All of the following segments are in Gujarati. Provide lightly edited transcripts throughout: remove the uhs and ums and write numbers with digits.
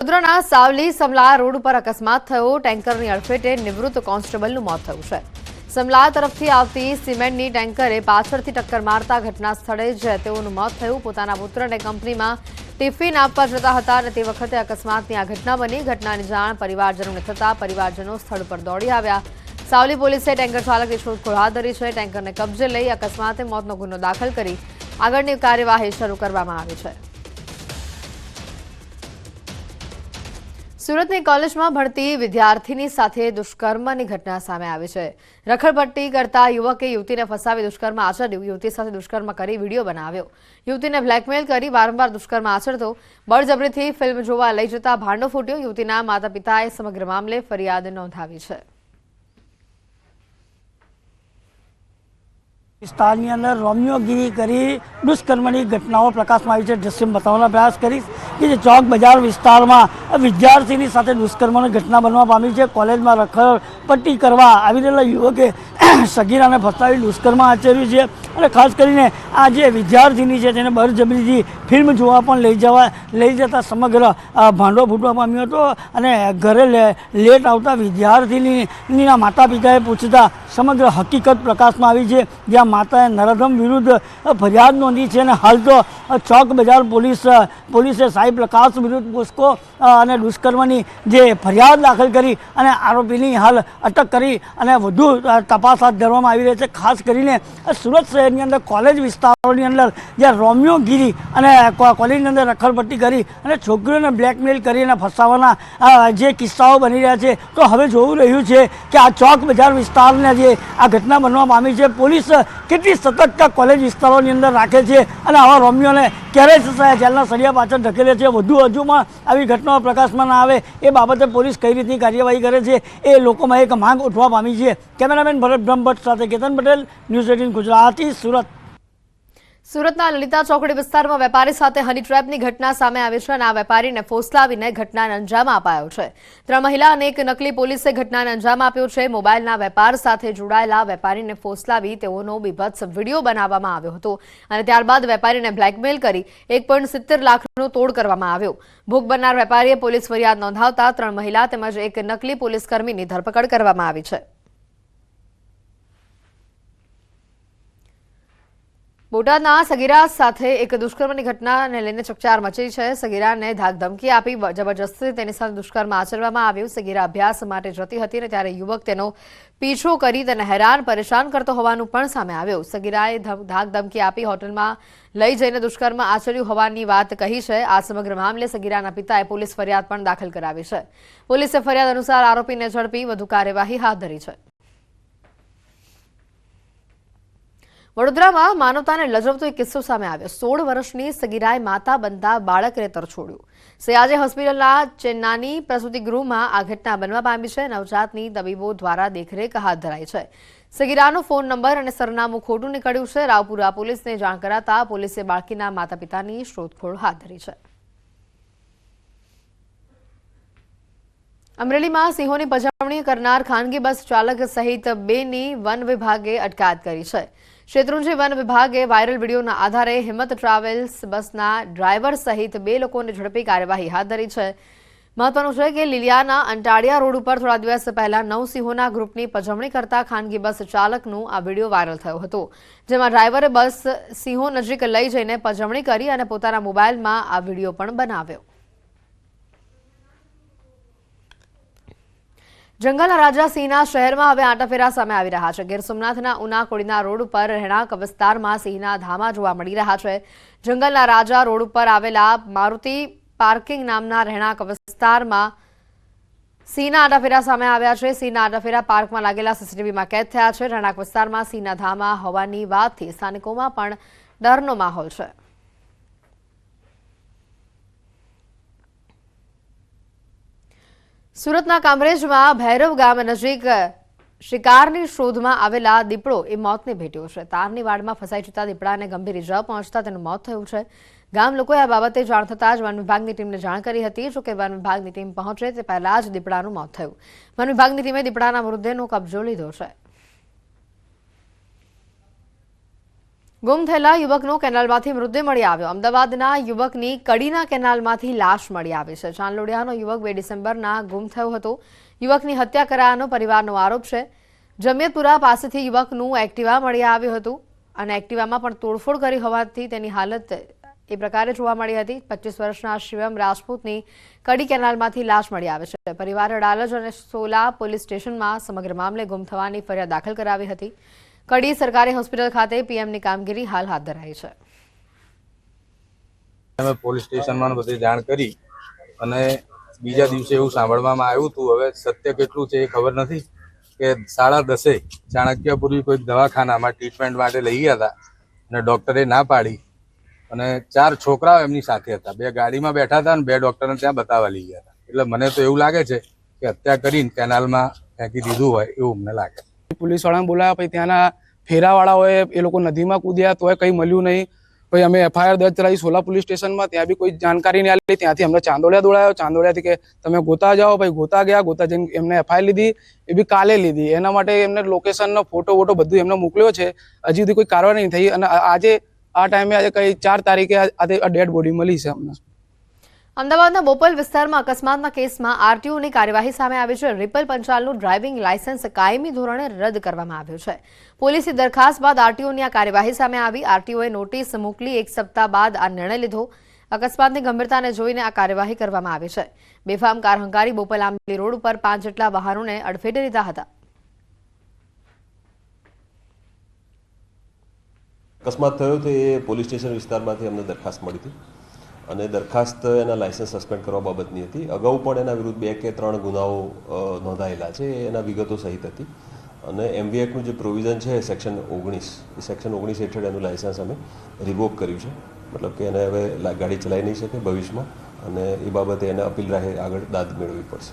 વડોદરાના સાવલી સમલા રોડ ઉપર અકસ્માત થયો। ટેન્કરની અડફેટે નિવૃત્ત કોન્સ્ટેબલનું મોત થયું છે। સમલા તરફથી આવતી સિમેન્ટની ટેન્કરે પાછળથી ટક્કર મારતા ઘટના સ્થળે જ તેઓનું મોત થયું। પોતાના પુત્રને કંપનીમાં ટિફિન આપવા જતા હતા અને તે વખતે અકસ્માતની આ ઘટના બની। ઘટનાની જાણ પરિવારજનોને થતા પરિવારજનો સ્થળ પર દોડી આવ્યા। સાવલી પોલીસે ટેન્કર ચાલકની શોધખોળ હાથ ધરી છે। ટેન્કરને કબજે લઈ અકસ્માતે મોતનો ગુનો દાખલ કરી આગળની કાર્યવાહી શરૂ કરવામાં આવી છે। સુરતની કોલેજમાં ભણતી વિદ્યાર્થીની સાથે દુષ્કર્મની ઘટના સામે આવી છે। રખડપટ્ટી કરતા યુવકે યુવતીને ફસાવી દુષ્કર્મ આચર્યું। યુવતી સાથે દુષ્કર્મ કરી વિડીયો બનાવ્યો। યુવતીને બ્લેકમેલ કરી વારંવાર દુષ્કર્મ આચરતો બળજબરીથી ફિલ્મ જોવા લઈ જતા ભાંડો ફૂટ્યો। યુવતીના માતા પિતાએ સમગ્ર મામલે ફરિયાદ નોંધાવી છે। વિસ્તારની અંદર રોમિયોગીરી કરી દુષ્કર્મની ઘટનાઓ પ્રકાશમાં આવી છે। દ્રશ્યમાં બતાવવાનો પ્રયાસ કરીશ કે જે ચોક બજાર વિસ્તારમાં વિદ્યાર્થીની સાથે દુષ્કર્મની ઘટના બનવા પામી છે। કોલેજમાં રખડપટ્ટી કરવા આવી રહેલા યુવકે સગીરાને ફસાવી દુષ્કર્મ આચર્યું છે અને ખાસ કરીને આ જે વિદ્યાર્થીની છે તેને બળજબરીથી ફિલ્મ જોવા પણ લઈ જતા સમગ્ર ભાંડો ફૂટવા પામ્યો હતો અને ઘરે લેટ આવતા વિદ્યાર્થીનીના માતા પિતાએ પૂછતા સમગ્ર હકીકત પ્રકાશમાં આવી છે, જ્યાં માતાએ નરાધમ વિરુદ્ધ ફરિયાદ નોંધી છે અને હાલ તો ચોક બજાર પોલીસે સાઈ પ્રકાશ વિરુદ્ધ પોસ્કો અને દુષ્કર્મની જે ફરિયાદ દાખલ કરી અને આરોપીની હાલ અટક કરી અને વધુ તપાસ હાથ ધરવામાં આવી રહી છે। ખાસ કરીને સુરત શહેરની અંદર કોલેજ વિસ્તારોની અંદર જ્યાં રોમિયોગીરી અને કોલેજની અંદર રખડપટ્ટી કરી અને છોકરીઓને બ્લેકમેલ કરીને ફસાવાના જે કિસ્સાઓ બની રહ્યા છે, તો હવે જોવું રહ્યું છે કે આ ચોક બજાર વિસ્તારને જે આ ઘટના બનવા પામી છે, પોલીસ કેટલી સતર્કતા કોલેજ વિસ્તારોની અંદર રાખે છે અને આવા રોમિયોને ક્યારે જેલના સળિયા પાછળ ધકેલે છે। હજુમાં આવી ઘટનાઓ પ્રકાશમાં ના આવે એ બાબતે પોલીસ કઈ રીતની કાર્યવાહી કરે છે એ લોકોમાં એક માંગ ઉઠવા પામી છે। કેમેરામેન ભરત બ્રહ્મભટ્ટ સાથે કેતન પટેલ, ન્યૂઝ 18 ગુજરાતી, સુરત। સુરતના લલિતા ચોકડી વિસ્તારમાં વેપારી સાથે હની ટ્રેપની ઘટના સામે આવી છે અને આ વેપારીને ફોસલાવીને ઘટનાને અંજામ અપાયો છે। 3 મહિલા અને એક નકલી પોલીસે ઘટનાને અંજામ આપ્યો છે। મોબાઈલના વેપાર સાથે જોડાયેલા વેપારીને ફોસલાવી તેઓનો બીભત્સ વિડીયો બનાવવામાં આવ્યો હતો અને ત્યારબાદ વેપારીને બ્લેકમેલ કરી 1.70 લાખનો તોડ કરવામાં આવ્યો। ભોગ બનનાર વેપારીએ પોલીસ ફરિયાદ નોંધાવતા 3 મહિલા તેમજ એક નકલી પોલીસકર્મીની ધરપકડ કરવામાં આવી છે। બોટાદના સગીરા સાથે એક દુષ્કર્મની ઘટનાને લઈને ચકચાર મચી છે। સગીરાને ધાકધમકી આપી જબરજસ્તી તેની સાથે દુષ્કર્મ આચરવામાં આવ્યું। સગીરા અભ્યાસ માટે જતી હતી અને ત્યારે યુવક તેનો પીછો કરી તેને હેરાન પરેશાન કરતો હોવાનું પણ સામે આવ્યું। સગીરાએ ધાકધમકી આપી હોટલમાં લઈ જઈને દુષ્કર્મ આચર્યું હોવાની વાત કહી છે। આ સમગ્ર મામલે સગીરાના પિતાએ પોલીસ ફરિયાદ પણ દાખલ કરાવી છે। પોલીસે ફરિયાદ અનુસાર આરોપીને ઝડપી વધુ કાર્યવાહી હાથ ધરી છે। વડોદરામાં માનવતાને લજવતો એક કિસ્સો સામે આવ્યો। 16 વર્ષની સગીરાએ માતા બનતા બાળકને તરછોડ્યું। સયાજી હોસ્પિટલના ચેન્નાની પ્રસૂતિ ગૃહમાં આ ઘટના બનવા પામી છે। નવજાતની તબીબો દ્વારા દેખરેખ હાથ ધરાઈ છે। સગીરાનો ફોન નંબર અને સરનામું ખોટું નીકળ્યું છે। રાવપુરા પોલીસને જાણ કરાતા પોલીસે બાળકીના માતા પિતાની શોધખોળ હાથ ધરી છે। અમરેલીમાં સિંહોની પજવણી કરનાર ખાનગી બસ ચાલક સહિત 2ની વન વિભાગે અટકાયત કરી છે। શેત્રુંજી વન વિભાગે વાયરલ વિડીયોના આધારે હિંમત ટ્રાવેલ્સ બસના ડ્રાઈવર સહિત 2 લોકોને ઝડપી કાર્યવાહી હાથ ધરી છે। મહત્વનું છે કે લીલિયાના અંટાળિયા રોડ ઉપર થોડા દિવસ પહેલા 9 સિંહોના ગ્રુપની પજવણી કરતા ખાનગી બસ ચાલકનું આ વિડીયો વાયરલ થયો હતો, જેમાં ડ્રાઈવરે બસ સિંહો નજીક લઈ જઈને પજવણી કરી અને પોતાના મોબાઈલમાં આ વિડીયો પણ બનાવ્યો। જંગલના રાજા સિંહના શહેરમાં હવે આંટાફેરા સામે આવી રહ્યા છે। ગીર સોમનાથના ઉના કોડીના રોડ ઉપર રહેણાંક વિસ્તારમાં સિંહના ધામા જોવા મળી રહ્યા છે। જંગલના રાજા રોડ ઉપર આવેલા મારુતિ પાર્કિંગ નામના રહેણાંક વિસ્તારમાં સિંહના આંટાફેરા સામે આવ્યા છે। સિંહના આંટાફેરા પાર્કમાં લાગેલા સીસીટીવીમાં કેદ થયા છે। રહેણાંક વિસ્તારમાં સિંહના ધામા હોવાની વાતથી સ્થાનિકોમાં પણ ડરનો માહોલ છે। સુરતના કામરેજમાં ભૈરવ ગામ નજીક શિકારની શોધમાં આવેલા દીપડો મોતને ભેટ્યો છે। તારની વાડમાં ફસાઈ જતા દીપડાને ગંભીર ઇજા પહોંચતા તેનું મોત થયું છે। ગામ લોકોએ આ બાબતે જાણ થતાં જ વન વિભાગની ટીમને જાણ કરી હતી। જોકે વન વિભાગની ટીમ પહોંચે તે પહેલા જ દીપડાનું મોત થયું। વન વિભાગની ટીમે દીપડાના મૃતદેહનો કબજો લીધો છે। ગુમ થયેલા યુવકનો કેનાલમાંથી મૃતદેહ મળી આવ્યો. અમદાવાદના યુવકની કડીના કેનાલમાંથી લાશ મળી આવી છે. ચાંદલોડિયાનો યુવક 2 ડિસેમ્બરના ગુમ થયો હતો. યુવકની હત્યા કરાયાનો પરિવારનો આરોપ છે. જમિયતપુરા પાસેથી યુવકનું એક્ટિવા મળી આવ્યું હતું અને એક્ટિવામાં પણ તોડફોડ કરી હોવાથી તેની હાલત એ પ્રકારે જોવા મળી હતી. 25 વર્ષના શિવમ રાજપૂતની કડી કેનાલમાંથી લાશ મળી આવે છે. પરિવારે અડાલજ અને સોલા પોલીસ સ્ટેશનમાં સમગ્ર મામલે ગુમ થવાની ફરિયાદ દાખલ કરાવી હતી. કડી સરકારી હોસ્પિટલ ખાતે પીએમની કામગીરી હાલ હાથ ધરાઈ છે. અમે પોલીસ સ્ટેશનમાં બધી જાણ કરી અને બીજા દિવસે એવું સાંભળવામાં આવ્યું હતું, હવે સત્ય કેટલું છે એ ખબર નથી, કે 10:30 ચાણક્યપુરી કોઈ દવાખાનામાં ટ્રીટમેન્ટ માટે લઈ ગયા હતા અને ડૉક્ટરે ના પાડી અને 4 છોકરાઓ એમની સાથે હતા. 2 ગાડીમાં બેઠા હતા અને 2 ડૉક્ટરને ત્યાં બતાવવા લઈ ગયા હતા. એટલે મને તો એવું લાગે છે કે હત્યા કરીને કેનાલમાં ફેંકી દીધું હોય એવું અમને લાગે. પોલીસ વાળાને બોલાયા, પછી ત્યાંના ફેરાવાળાઓએ એ લોકો નદીમાં કૂદ્યા તોય કંઈ મળ્યું નહીં. પછી અમે FIR દર્જ કરાવી સોલા પોલીસ સ્ટેશનમાં, ત્યાં બી કોઈ જાણકારી નહીં આલી. ત્યાંથી અમને ચાંદોડિયા દોડાયો. ચાંદોડિયાથી કે તમે ગોતા જાઓ, પછી ગોતા ગયા. ગોતા જઈને એમને FIR લીધી, એ બી કાલે લીધી. એના માટે એમને લોકેશનનો ફોટો વોટો બધું એમને મોકલ્યો છે. હજી સુધી કોઈ કાર્યવાહી નહીં થઈ અને આજે આ ટાઈમે આજે કઈ 4 તારીખે આજે ડેડ બોડી મળી છે અમને. અમદાવાદના બોપલ વિસ્તારમાં અકસ્માતના કેસમાં આરટીઓની કાર્યવાહી સામે આવી છે. રિપલ પંચાલનું ડ્રાઇવિંગ લાયસન્સ કાયમી ધોરણે રદ કરવામાં આવ્યું છે. પોલીસની દરખાસ્ત બાદ આરટીઓની આ કાર્યવાહી સામે આવી. આરટીઓએ નોટિસ મોકલી 1 સપ્તાહ બાદ આ નિર્ણય લીધો. અકસ્માતની ગંભીરતાને જોઈને આ કાર્યવાહી કરવામાં આવી છે. બેફામ કાર હંકારી બોપલ આંબલી રોડ ઉપર 5 જેટલા વાહનોને અડફેટે લીધા હતા. અકસ્માત થયો તો એ પોલીસ સ્ટેશન વિસ્તારમાંથી અમને દરખાસ્ત મળી હતી અને દરખાસ્ત એના લાયસન્સ સસ્પેન્ડ કરવા બાબતની હતી. અગાઉ પણ એના વિરુદ્ધ 2 કે 3 ગુનાઓ નોંધાયેલા છે, એના વિગતો સહિત હતી અને MV એક્ટનું જે પ્રોવિઝન છે સેક્શન 19, એ સેક્શન 19 હેઠળ એનું લાયસન્સ અમે રિવોક કર્યું છે. મતલબ કે એને હવે ગાડી ચલાવી નહીં શકે ભવિષ્યમાં અને એ બાબતે એને અપીલ રાહે આગળ દાદ મેળવવી પડશે.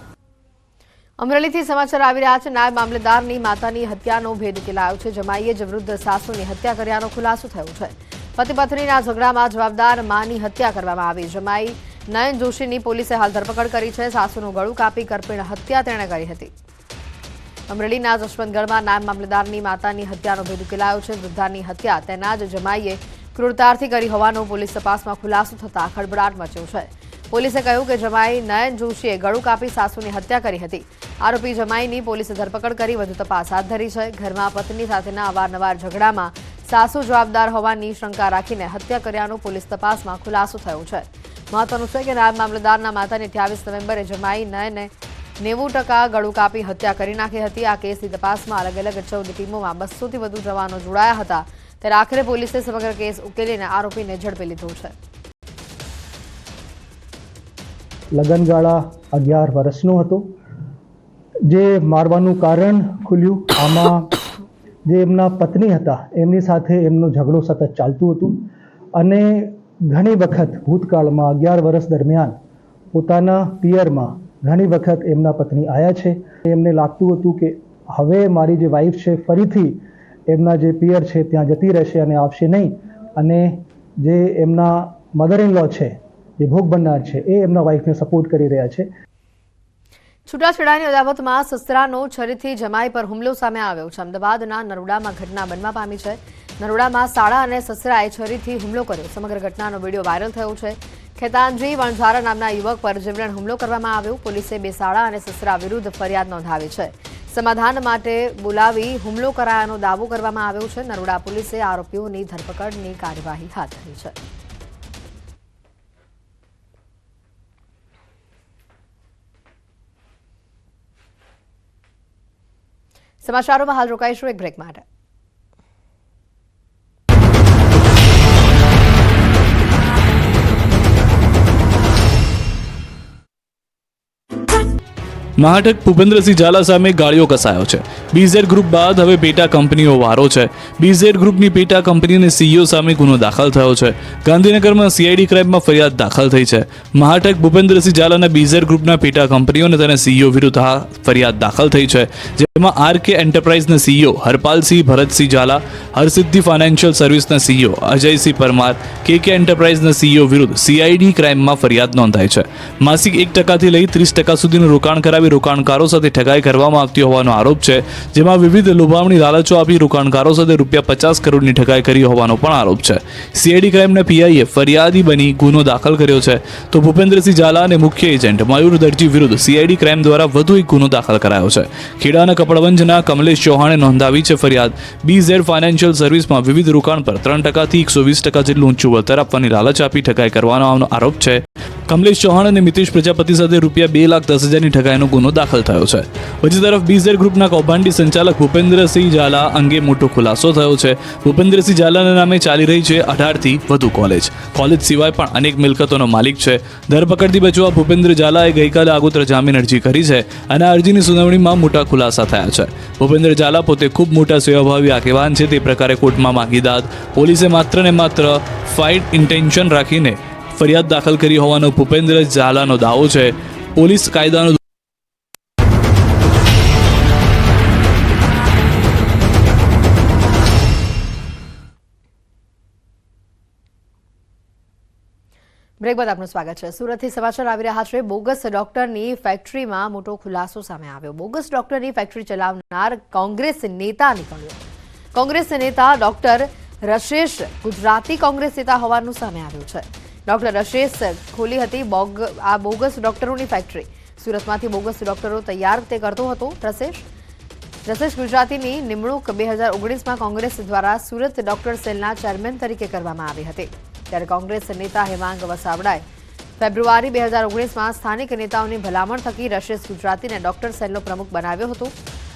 અમરેલીથી સમાચાર આવી રહ્યા છે. નાયબ મામલેદારની માતાની હત્યાનો ભેદ ઉકેલાયો છે. જમાઈએ જ વૃદ્ધ સાસુની હત્યા કર્યાનો ખુલાસો થયો છે. પતિ પત્નીના ઝઘડામાં જવાબદાર માની હત્યા કરવામાં આવી. જમાઈ નયન જોશીની પોલીસે હાલ ધરપકડ કરી છે. સાસુનું ગળું કાપી કરપીણ હત્યા તેણે કરી હતી. અમરેલીના જશવંતગઢમાં નાયબ મામલેદારની માતાની હત્યાનો ભેદ ઉકેલાયો છે. વૃદ્ધાની હત્યા તેના જ જમાઈએ ક્રૂરતાથી કરી હોવાનો પોલીસ તપાસમાં ખુલાસો થતા ખળભળાટ મચ્યો છે. પોલીસે કહ્યું કે જમાઈ નયન જોશીએ ગળું કાપી સાસુની હત્યા કરી હતી. આરોપી જમાઈની પોલીસે ધરપકડ કરી વધુ તપાસ હાથ ધરી છે. ઘરમાં પત્ની સાથેના અવારનવાર ઝઘડામાં સાસુ જવાબદાર હોવાની શંકા રાખીને હત્યા કર્યાનો પોલીસ તપાસમાં ખુલાસો થયો છે. મહત્વનું છે કે નાયબ મામલતદારના માતાની 28 નવેમ્બરે જમાઈ નયને 90% ગળું કાપી હત્યા કરી નાખી હતી. આ કેસની તપાસમાં અલગ અલગ 14 ટીમોમાં 200થી વધુ જવાનો જોડાયા હતા. ત્યારે આખરે પોલીસે સમગ્ર કેસ ઉકેલીને આરોપીને ઝડપી લીધો છે. લગનગાળા 11 વર્ષનો હતો. જે મારવાનું કારણ ખુલ્યું, આમાં જે એમના પત્ની હતા એમની સાથે એમનો ઝઘડો સતત ચાલતું હતું અને ઘણી વખત ભૂતકાળમાં 11 વર્ષ દરમિયાન પોતાના પિયરમાં ઘણી વખત એમના પત્ની આવ્યા છે. એમને લાગતું હતું કે હવે મારી જે વાઈફ છે ફરીથી એમના જે પિયર છે ત્યાં જતી રહેશે અને આવશે નહીં, અને જે એમના મધર ઇન લો છે, જે ભોગ બનનાર છે, એ એમના વાઈફને સપોર્ટ કરી રહ્યા છે. છૂટાછેડાની અદાવતમાં સસરાનો છરીથી જમાઈ પર હુમલો સામે આવ્યો છે. અમદાવાદના નરોડામાં ઘટના બનવા પામી છે. નરોડામાં સાળા અને સસરાએ છરીથી હુમલો કર્યો. સમગ્ર ઘટનાનો વિડીયો વાયરલ થયો છે. ખેતાનજી વણઝારા નામના યુવક પર જીવલેણ હુમલો કરવામાં આવ્યો. પોલીસે 2 સાળા અને સસરા વિરુદ્ધ ફરિયાદ નોંધાવી છે. સમાધાન માટે બોલાવી હુમલો કરાયાનો દાવો કરવામાં આવ્યો છે. નરોડા પોલીસે આરોપીઓની ધરપકડની કાર્યવાહી હાથ ધરી છે. સમાચારોમાં હાલ રોકાઈશું એક બ્રેક માટે. મહાટક ભૂપેન્દ્રસિંહ ઝાલા સામે ગાળિયો કસાયો છે. BZ ગ્રુપ બાદ હવે પેટા કંપનીઓ વારો છે. BZ ગ્રુપની પેટા કંપનીની CEO સામે ગુનો દાખલ થયો છે. ગાંધીનગરમાં CID ક્રાઇમમાં ફરિયાદ દાખલ થઈ છે. મહાટક ભૂપેન્દ્રસિંહ ઝાલાના BZ ગ્રુપના પેટા કંપનીઓ અને તેના CEO વિરુદ્ધ આ ફરિયાદ દાખલ થઈ છે. જેમાં RK એન્ટરપ્રાઇઝના CEO હરપાલસિંહ ભરતસિંહ ઝાલા, હરસિદ્ધિ ફાઇનાન્શિયલ સર્વિસના CEO અજયસિંહ પરમાર, KK એન્ટરપ્રાઇઝના CEO વિરુદ્ધ CID ક્રાઇમમાં ફરિયાદ નોંધાઈ છે. માસિક 1% થી લઈ 30% સુધીનું રોકાણ કરાવી આવી રોકાણકારો સાથે ઠગાઈ કરવામાં આવતી હોવાનો આરોપ છે, જેમાં વિવિધ લોભામણી લાલચો આપી રોકાણકારો સાથે ₹50 કરોડની ઠગાઈ કરી હોવાનો પણ આરોપ છે. સીઆઈડી ક્રાઇમના પીઆઈએ ફરિયાદી બની ગુનો દાખલ કર્યો છે, તો ભૂપેન્દ્રસિંહ ઝાલા અને મુખ્ય એજન્ટ મયુર દરજી વિરુદ્ધ સીઆઈડી ક્રાઇમ દ્વારા વધુ એક ગુનો દાખલ કરાયો છે. ખેડાના કપડવંજના કમલેશ ચૌહાણે નોંધાવી છે ફરિયાદ. BZ ફાઇનાન્શિયલ સર્વિસમાં વિવિધ રોકાણ પર 3% થી 120% જેટલું ઊંચું વળતર આપવાની લાલચ આપી ઠગાઈ કરવાનો આરોપ છે. કમલેશ ચૌહાણ અને મિતેશ પ્રજાપતિ સાથે ₹2,10,000ની ઠગાઈનો ગુનો દાખલ થયો છે. બીજી તરફ BZ ગ્રુપના કૌભાંડી સંચાલક ભૂપેન્દ્રસિંહ ઝાલા અંગે મોટો ખુલાસો થયો છે. ભૂપેન્દ્રસિંહ ઝાલાના નામે ચાલી રહી છે 18થી વધુ કોલેજ સિવાય પણ અનેક મિલકતોનો માલિક છે. ધરપકડથી બચવા ભૂપેન્દ્ર ઝાલાએ ગઈકાલે આગોતરા જામીન અરજી કરી છે અને આ અરજીની સુનાવણીમાં મોટા ખુલાસા થયા છે. ભૂપેન્દ્ર ઝાલા પોતે ખૂબ મોટા સેવાભાવી આગેવાન છે, તે પ્રકારે કોર્ટમાં માંગી દાદ. પોલીસે માત્ર ને માત્ર ફાઇટ ઇન્ટેન્શન રાખીને ફરિયાદ દાખલ કરી હોવાનો ભૂપેન્દ્ર ઝાલાનો દાવો છે. પોલીસ કાયદાનો બ્રેક બાદ આપનું સ્વાગત છે. સુરતથી સમાચાર આવી રહ્યા છે. બોગસ ડોક્ટરની ફેક્ટરીમાં મોટો ખુલાસો સામે આવ્યો. બોગસ ડોક્ટરની ફેક્ટરી ચલાવનાર કોંગ્રેસ નેતા નીકળ્યો. કોંગ્રેસ નેતા ડોક્ટર રશેશ ગુજરાતી કોંગ્રેસ નેતા હોવાનું સામે આવ્યું છે. ડોક્ટર રશેશ ખોલી હતી આ બોગસ ડોક્ટરોની ફેક્ટરી. સુરતમાંથી બોગસ ડોક્ટરો તૈયાર તે કરતો હતો રશેશ ગુજરાતીની નિમણૂક 2019માં કોંગ્રેસ દ્વારા સુરત ડોક્ટર સેલના ચેરમેન તરીકે કરવામાં આવી હતી. ત્યારે કોંગ્રેસ નેતા હેમાંગ વસાવડાએ ફેબ્રુઆરી 2019માં સ્થાનિક નેતાઓની ભલામણ થકી રશેશ ગુજરાતીને ડોક્ટર સેલનો પ્રમુખ બનાવ્યો હતો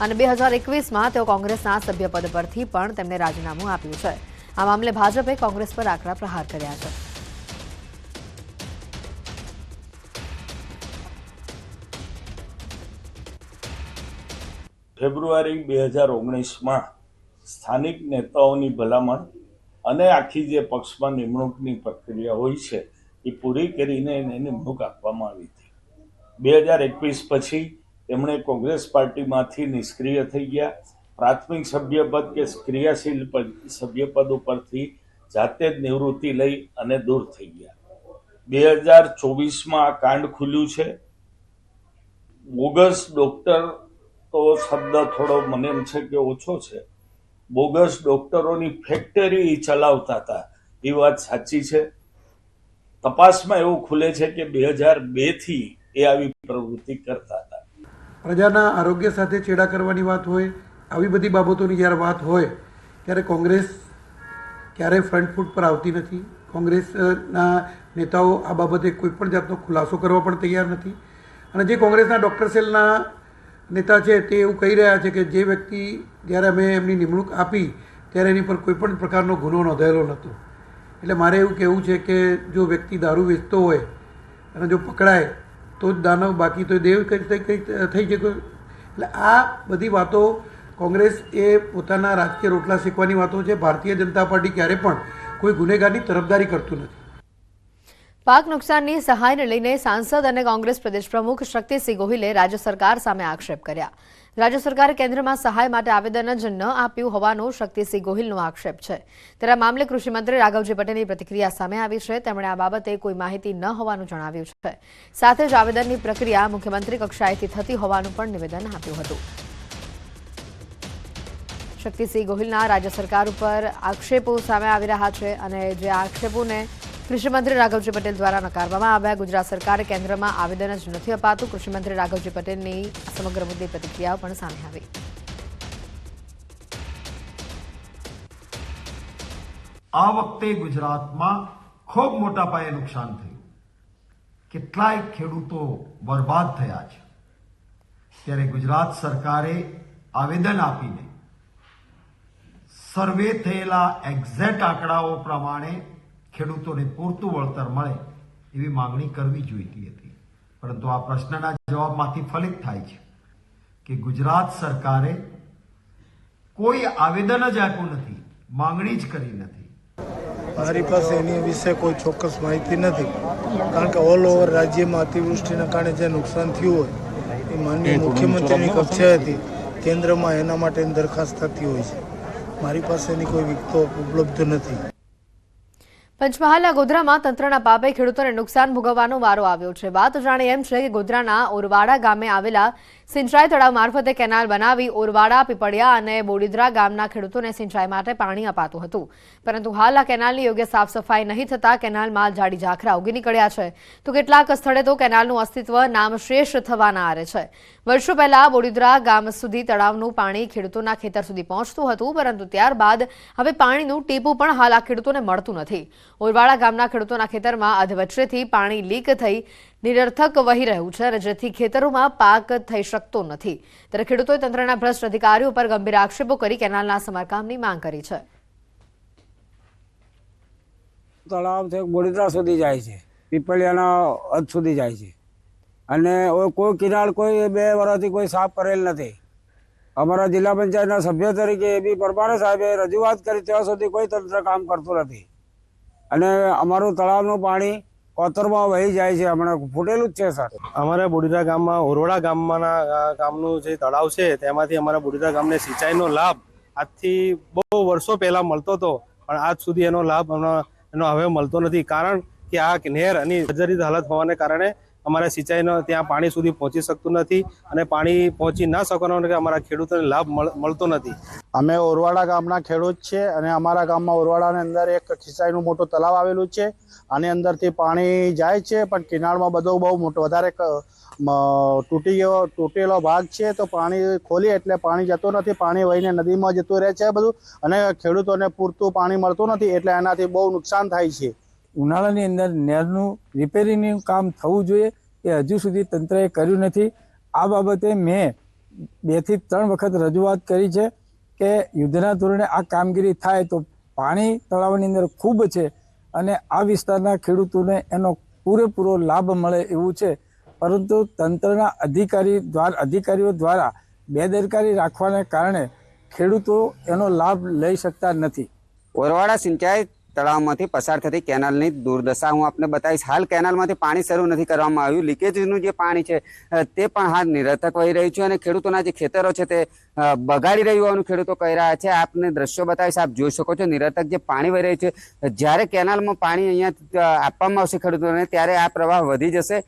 અને 2021માં તેઓ કોંગ્રેસના સભ્યપદ પરથી પણ તેમણે રાજીનામું આપ્યું છે. આ મામલે ભાજપે કોંગ્રેસ પર આકરા પ્રહાર કર્યા છે. ફેબ્રુઆરી 2019માં સ્થાનિક નેતાઓની ભલામણ અને આખી જે પક્ષમાં નિમણૂકની પ્રક્રિયા હોય છે એ પૂરી કરીને એને નિમણૂક આપવામાં આવી હતી. 2021 પછી તેમણે કોંગ્રેસ પાર્ટીમાંથી નિષ્ક્રિય થઈ ગયા. પ્રાથમિક સભ્યપદ કે ક્રિયાશીલ સભ્યપદ ઉપરથી જાતે જ નિવૃત્તિ લઈ અને દૂર થઈ ગયા. 2024માં આ કાંડ ખુલ્યું છે. બોગસ ડોક્ટર તો શબ્દ થોડો મને એમ છે કે ઓછો છે. બોગસ ડોક્ટરોની ફેક્ટરી ચલાવતા હતા એ વાત સાચી છે. તપાસમાં એવું ખુલે છે કે 2002થી એ આવી પ્રવૃત્તિ કરતા હતા. પ્રજાના આરોગ્ય સાથે ચેડા કરવાની વાત હોય, આવી બધી બાબતોની જ્યારે વાત હોય ત્યારે કોંગ્રેસ ક્યારેય ફ્રન્ટ ફૂટ પર આવતી નથી. કોંગ્રેસના નેતાઓ આ બાબતે કોઈ પણ જાતનો ખુલાસો કરવા પણ તૈયાર નથી. અને જે કોંગ્રેસના ડૉક્ટર સેલના નેતા છે તે એવું કહી રહ્યા છે કે જે વ્યક્તિ જ્યારે અમે એમની નિમણૂક આપી ત્યારે એની પર કોઈ પણ પ્રકારનો ગુનો નોંધાયેલો નહોતો. એટલે મારે એવું કહેવું છે કે જો વ્યક્તિ દારૂ વેચતો હોય અને જો પકડાય તો જ દાનવ, બાકી તો દેવ થઈ જતો. એટલે આ બધી વાતો કોંગ્રેસ એ પોતાના રાજકીય રોટલા શેકવાની વાતો છે. ભારતીય જનતા પાર્ટી ક્યારે પણ કોઈ ગુનેગારની તરફદારી કરતું નથી. પાક નુકસાનની સહાયને લઈને સાંસદ અને કોંગ્રેસ પ્રદેશ પ્રમુખ શક્તિસિંહ ગોહિલે રાજ્ય સરકાર સામે આક્ષેપ કર્યા. રાજ્ય સરકારે કેન્દ્રમાં સહાય માટે આવેદન જ ન આપ્યું હોવાનો શક્તિસિંહ ગોહિલનો આક્ષેપ છે. ત્યારે મામલે કૃષિમંત્રી રાઘવજી પટેલની પ્રતિક્રિયા સામે આવી છે. તેમણે આ બાબતે કોઈ માહિતી ન હોવાનું જણાવ્યું છે. સાથે જ આવેદનની પ્રક્રિયા મુખ્યમંત્રી કક્ષાએથી થતી હોવાનું પણ નિવેદન આપ્યું હતું. શક્તિસિંહ ગોહિલના રાજ્ય સરકાર ઉપર આક્ષેપો સામે આવી રહ્યા છે અને જે આક્ષેપોને કૃષિમંત્રી રાઘવજી પટેલ દ્વારા નકારવામાં આવ્યા. ગુજરાત સરકારે કેન્દ્રમાં આવેદન જ નથી અપાતું. કૃષિમંત્રી રાઘવજી પટેલની સમગ્ર મુદ્દે પ્રતિક્રિયાઓ પણ સામે આવી. આ વખતે ગુજરાતમાં ખૂબ મોટા પાયે નુકસાન થયું. કેટલાય ખેડૂતો બરબાદ થયા છે. ત્યારે ગુજરાત સરકારે આવેદન આપીને સર્વે થયેલા એક્ઝેક્ટ આંકડાઓ પ્રમાણે ખેડૂતોને પૂરતું વળતર મળે એવી માંગણી કરવી જોઈતી હતી. પરંતુ આ પ્રશ્નના જવાબમાંથી ફલિત થાય છે કે ગુજરાત સરકારે કોઈ આવેદન જ આપ્યું નથી, માંગણી જ કરી નથી. મારી પાસે એની વિશે કોઈ ચોક્કસ માહિતી નથી, કારણ કે ઓલ ઓવર રાજ્યમાં અતિવૃષ્ટિના કારણે જે નુકસાન થયું હોય એ માનનીય મુખ્યમંત્રીની કક્ષાએથી કેન્દ્રમાં એના માટેની દરખાસ્ત થતી હોય છે. મારી પાસે એની કોઈ વિગતો ઉપલબ્ધ નથી. પંચમહાલના ગોધરામાં તંત્રના પાપે ખેડૂતોને નુકસાન ભોગવવાનો વારો આવ્યો છે. વાત જાણે એમ છે કે ગોધરાના ઓરવાડા ગામે આવેલા સિંચાઈ તળાવ મારફતે કેનાલ બનાવી ઓરવાડા, પીપળિયા અને બોડીદરા ગામના ખેડૂતોને સિંચાઈ માટે પાણી અપાતું હતું. પરંતુ હાલ આ કેનાલની યોગ્ય સાફ સફાઈ નહીં થતા કેનાલમાં જાડી ઝાખરા ઉગી નીકળ્યા છે, તો કેટલાક સ્થળે તો કેનાલનું અસ્તિત્વ નામશેષ થવાના આરે છે. વર્ષો પહેલા બોડીદરા ગામ સુધી તળાવનું પાણી ખેડૂતોના ખેતર સુધી પહોંચતું હતું, પરંતુ ત્યારબાદ હવે પાણીનું ટીપું પણ હાલ આ ખેડૂતોને મળતું નથી. ઓરવાડા ગામના ખેડૂતોના ખેતરમાં અધવચ્ચેથી પાણી લીક થઈ નિરર્થક વહી રહ્યું છે, અને જેથી ખેતરોમાં પાક થઈ શકતો નથી. ત્યારે ખેડૂતોએ તંત્રના ભ્રષ્ટ અધિકારીઓ પર ગંભીર આક્ષેપો કરી કેનાલના સમારકામની માંગ કરી છે. તળાવથી બોડીદરા સુધી જાય છે, પીપળિયાના હદ સુધી જાય છે, અને કોઈ કિનાળ કોઈ 2 વર્ષથી કોઈ સાફ કરેલ નથી. અમારા જિલ્લા પંચાયતના સભ્ય તરીકે એ બી પરમાણે સાહેબે રજૂઆત કરી, ત્યાં સુધી કોઈ તંત્ર કામ કરતું નથી. અને અમારું તળાવનું પાણી કોતરમાં વહી જાય છે, હમણાં ફૂટેલું જ છે. સર, અમારા બોડીદરા ગામમાં ઓરવાડા ગામનું જે તળાવ છે તેમાંથી અમારા બોડીદરા ગામને સિંચાઈનો લાભ આજથી બહુ વર્ષો પહેલા મળતો હતો, પણ આજ સુધી એનો લાભ એનો હવે મળતો નથી. કારણ કે આ નહેર અને જર્જરિત હાલત હોવાને કારણે અમારે સિંચાઈનો ત્યાં પાણી સુધી પહોંચી શકતું નથી, અને પાણી પહોંચી ના શકવાનો કે અમારા ખેડૂતોને લાભ મળતો નથી. અમે ઓરવાડા ગામના ખેડૂત છે, અને અમારા ગામમાં ઓરવાડાની અંદર એક સિંચાઈનું મોટું તળાવ આવેલું છે. આની અંદરથી પાણી જાય છે, પણ કિનારમાં બધો બહુ મોટો વધારે તૂટેલો ભાગ છે, તો પાણી ખોલી એટલે પાણી જતું નથી. પાણી વહીને નદીમાં જતું રહે છે બધું, અને ખેડૂતોને પૂરતું પાણી મળતું નથી, એટલે એનાથી બહુ નુકસાન થાય છે. ઉનાળાની અંદર નહેરનું રિપેરિંગનું કામ થવું જોઈએ, એ હજુ સુધી તંત્રએ કર્યું નથી. આ બાબતે મેં 2 થી 3 વખત રજૂઆત કરી છે કે યુદ્ધના ધોરણે આ કામગીરી થાય તો પાણી તળાવની અંદર ખૂબ છે, અને આ વિસ્તારના ખેડૂતોને એનો પૂરેપૂરો લાભ મળે એવું છે. પરંતુ તંત્રના અધિકારીઓ દ્વારા બેદરકારી રાખવાને કારણે ખેડૂતો એનો લાભ લઈ શકતા નથી. ઓરવાડા સિંચાઈ તળાવમાંથી પસાર થતી કેનાલની દુર્દશા હું આપને બતાવીશ. હાલ કેનાલમાંથી પાણી શરૂ નથી કરવામાં આવ્યું. લીકેજનું જે પાણી છે તે પણ હાલ નિરર્થક વહી રહ્યું છે, અને ખેડૂતોના જે ખેતરો છે તે બગાડી રહ્યું હોવાનું ખેડૂતો કહી રહ્યા છે. આપને દ્રશ્યો બતાવીશ, આપ જોઈ શકો છો નિરર્થક જે પાણી વહી રહ્યું છે. જ્યારે કેનાલમાં પાણી અહીંયા આપવામાં આવશે ખેડૂતોને, ત્યારે આ પ્રવાહ વધી જશે,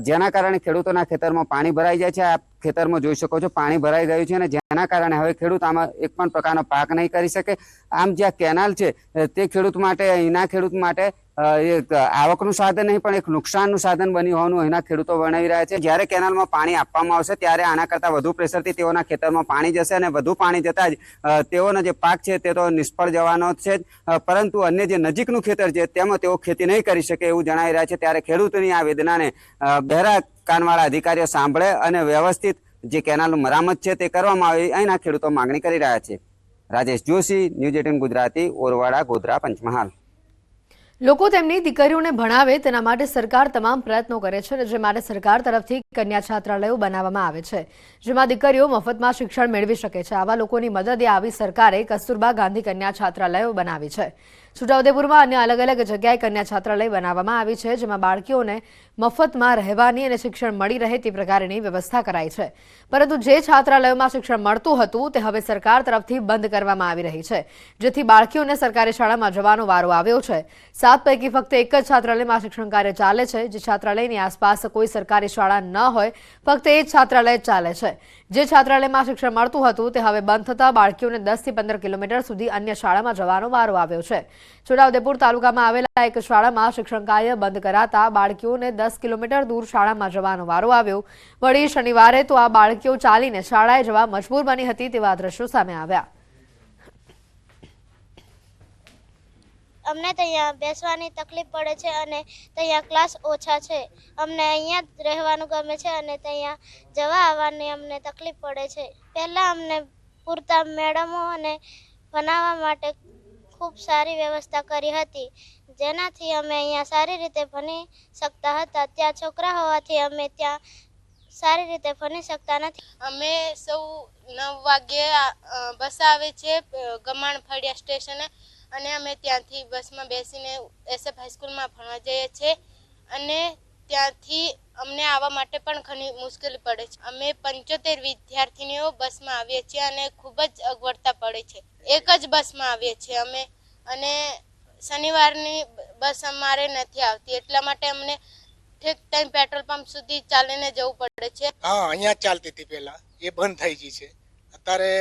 જેના કારણે ખેડૂતોના ખેતરમાં પાણી ભરાઈ જાય છે. આપ ખેતરમાં જોઈ શકો છો પાણી ભરાઈ ગયું છે, અને જેના કારણે હવે ખેડૂત આમાં એક પણ પ્રકારનો પાક નહીં કરી શકે. આમ જે આ કેનાલ છે તે ખેડૂત માટે, અહીંના ખેડૂત માટે એક આવકનું સાધન નહીં પણ એક નુકસાનનું સાધન બન્યું હોવાનું અહીંના ખેડૂતો વર્ણવી રહ્યા છે. જ્યારે કેનાલમાં પાણી આપવામાં આવશે ત્યારે આના કરતાં વધુ પ્રેશરથી તેઓના ખેતરમાં પાણી જશે, અને વધુ પાણી જતાં જ તેઓનો જે પાક છે તે તો નિષ્ફળ જવાનો છે જ, પરંતુ અન્ય જે નજીકનું ખેતર છે તેમાં તેઓ ખેતી નહીં કરી શકે એવું જણાવી રહ્યા છે. ત્યારે ખેડૂતોની આ વેદનાને બહેરા કાનવાળા અધિકારીઓ સાંભળે અને વ્યવસ્થિત જે કેનાલનું મરામત છે તે કરવામાં આવે, અહીંના ખેડૂતો માંગણી કરી રહ્યા છે. રાજેશ જોશી, ન્યૂઝ 18 ગુજરાતી, ઓરવાડા, ગોધરા, પંચમહાલ. લોકો તેમની દીકરીઓને ભણાવે તેના માટે સરકાર તમામ પ્રયત્નો કરે છે, અને જે માટે સરકાર તરફથી કન્યા છાત્રાલયો બનાવવામાં આવે છે, જેમાં દીકરીઓ મફતમાં શિક્ષણ મેળવી શકે છે. આવા લોકોની મદદે આવી સરકારે કસ્તુરબા ગાંધી કન્યા છાત્રાલયો બનાવી છે. છોટાઉદેપુરમાં અન્ય અલગ અલગ જગ્યાએ કન્યા છાત્રાલય બનાવવામાં આવી છે, જેમાં બાળકીઓને મફતમાં રહેવાની અને શિક્ષણ મળી રહે તે પ્રકારની વ્યવસ્થા કરાઈ છે. પરંતુ જે છાત્રાલયોમાં શિક્ષણ મળતું હતું તે હવે સરકાર તરફથી બંધ કરવામાં આવી રહી છે, જેથી બાળકીઓને સરકારી શાળામાં જવાનો વારો આવ્યો છે. 7 પૈકી ફક્ત એક જ છાત્રાલયમાં શિક્ષણ કાર્ય ચાલે છે. જે છાત્રાલયની આસપાસ કોઈ સરકારી શાળા ન હોય, ફક્ત એ જ છાત્રાલય ચાલે છે. જે છાત્રાલયમાં શિક્ષણ મળતું હતું તે હવે બંધ થતા બાળકીઓને 10 થી 15 કિલોમીટર સુધી અન્ય શાળામાં જવાનો વારો આવ્યો છે. છોટાઉદેપુર તાલુકામાં આવેલા એક શાળામાં શિક્ષણ કાર્ય બંધ કરાતા બાળકીઓને 10 કિલોમીટર દૂર શાળામાં જવાનો વારો આવ્યો. વળી શનિવારે તો આ બાળકીઓ ચાલીને શાળાએ જવા મજબૂર બની હતી તેવા દ્રશ્યો સામે આવ્યા. અમને ત્યાં બેસવાની તકલીફ પડે છે, અને ત્યાં ક્લાસ ઓછા છે. અમને અહીંયા જ રહેવાનું ગમે છે, અને ત્યાં જવા આવવાની અમને તકલીફ પડે છે. પહેલાં અમને પૂરતા મેડમો અને ભણાવવા માટે ખૂબ સારી વ્યવસ્થા કરી હતી, જેનાથી અમે અહીંયા સારી રીતે ભણી શકતા હતા. ત્યાં છોકરા હોવાથી અમે ત્યાં સારી રીતે ભણી શકતા નથી. અમે સૌ 9 વાગ્યે બસ આવે છે ગમાણ ફળિયા સ્ટેશને, અને અમે ત્યાંથી બસમાં બેસીને SF હાઈસ્કૂલમાં ભણવા જઈએ છીએ, અને ત્યાંથી અમને આવવા માટે પણ ઘણી મુશ્કેલી પડે છે. અમે 75 વિદ્યાર્થીનીઓ બસમાં આવીએ છીએ, અને ખૂબ જ અગવડતા પડે છે. એક જ બસમાં આવીએ છીએ અમે, અને શનિવારની બસ અમારે નથી આવતી, એટલા માટે અમને ઠીક ટાઈમ પેટ્રોલ પંપ સુધી ચાલીને જવું પડે છે. હા, અહીંયા ચાલતી હતી પહેલા, એ બંધ થઈ ગઈ છે. અત્યારે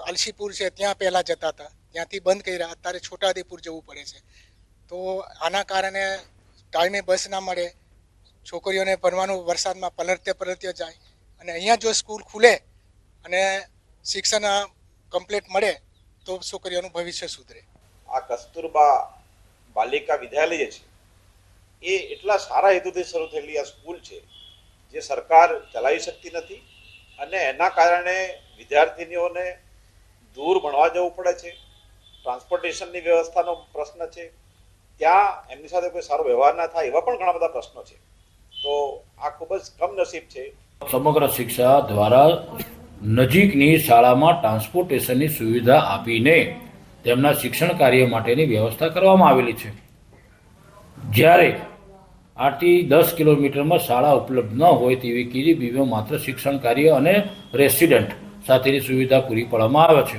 અલસીપુર છે ત્યાં પહેલાં જતા હતા, ત્યાંથી બંધ કર્યા. અત્યારે છોટાઉદેપુર જવું પડે છે. તો આના કારણે ટાઈમે બસ ના મળે, છોકરીઓને ભણવાનું વરસાદમાં પલળતે જાય. અને અહીંયા જો સ્કૂલ ખુલે અને શિક્ષણ કમ્પ્લીટ મળે તો છોકરીઓનું ભવિષ્ય સુધરે. આ કસ્તુરબા બાલિકા વિદ્યાલય છે એ એટલા સારા હેતુથી શરૂ થયેલી આ સ્કૂલ છે જે સરકાર ચલાવી શકતી નથી, અને એના કારણે વિદ્યાર્થીનીઓને દૂર ભણવા જવું પડે છે. ટ્રાન્સપોર્ટેશનની વ્યવસ્થાનો પ્રશ્ન છે, ત્યાં એમની સાથે કોઈ સારો વ્યવહાર ના થાય, એવા પણ ઘણા બધા પ્રશ્નો છે. તો આ ખૂબ જ કમનસીબ છે. સમગ્ર શિક્ષા દ્વારા નજીકની શાળામાં ટ્રાન્સપોર્ટેશનની સુવિધા આપીને તેમના શિક્ષણ કાર્ય માટેની વ્યવસ્થા કરવામાં આવેલી છે. જ્યારે 8 થી 10 કિલોમીટરમાં શાળા ઉપલબ્ધ ન હોય તેવી KGBમાં માત્ર શિક્ષણ કાર્ય અને રેસિડન્ટ સાથેની સુવિધા પૂરી પાડવામાં આવે છે.